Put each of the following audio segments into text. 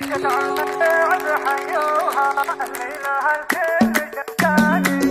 كشت عن التعب حيوها الليلة هالكل شكاني.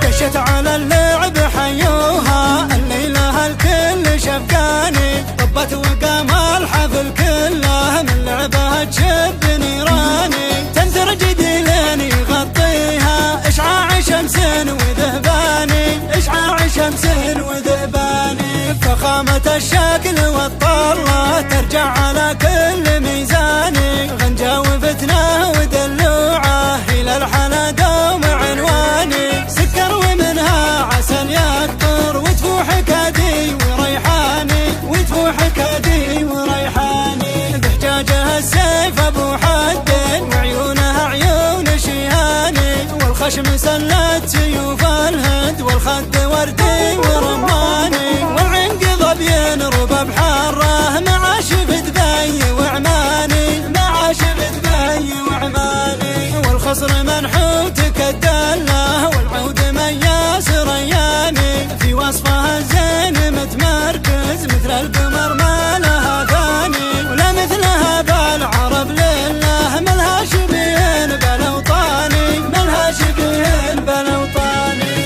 كشت على اللعب حيوها الليلة هالكل شفقاني. طبت وقام الحفل كله من لعبها تشب نيراني. تنثر جديلين يغطيها اشعاع شمس وذهباني. اشعاع شمس وذهباني. فخامة الشكل والطلة ترجع على كل ميزاني. غنجة وفتنة ودلوعة الى الحلا دوم عنواني. سكر ومنها عسل يقطر وتفوح كادي وريحاني. وتفوح كادي وريحاني. بحجاجها السيف ابو حد وعيونها عيون شيهاني. والخشم سلت سيوف الهند والخد وردي ورماني. والعنق ظبي رباب حاره مع شفت بي وعماني. مع شفت بي وعماني. والخصر منحوت كالدله والعود مياس رياني. في وصفها الزين متمركز مثل القمر ما لها ثاني. ولا مثلها بالعرب لله ملها شبيه بالاوطاني. ملها شبيه بالاوطاني.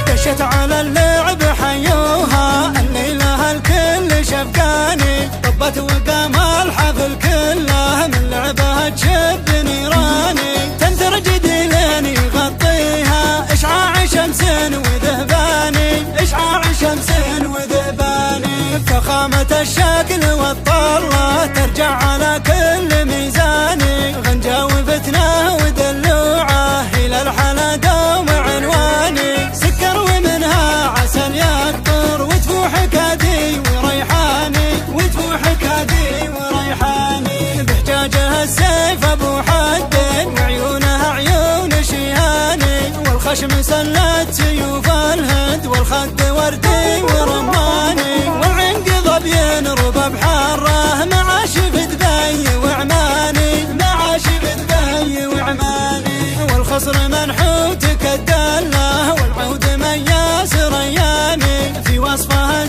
كشت على اللعب حيوها الليلة هالكل شفقاني. طبت وقام الحفل كله من لعبها تشب نيراني. تنثر جديلين يغطيها اشعاع شمس وذهباني. اشعاع شمس وذهباني. فخامة الشكل والطلة ترجع على كل ميزاني. غنجة وفتنة ودلوعة الى الحلا دوم عنواني. سكر ومنها عسل يقطر وتفوح كادي وريحاني. وتفوح كادي وريحاني. بحجاجها السيف ابو حد وعيونها عيون شيهاني. والخشم سلت سيوف الهند والخد وردي ورماني. والعنق ظبي رباب حاره مع شفت بي وعماني. مع شفت بي وعماني. والخصر منحوت كالدله والعود مياس رياني. في وصفها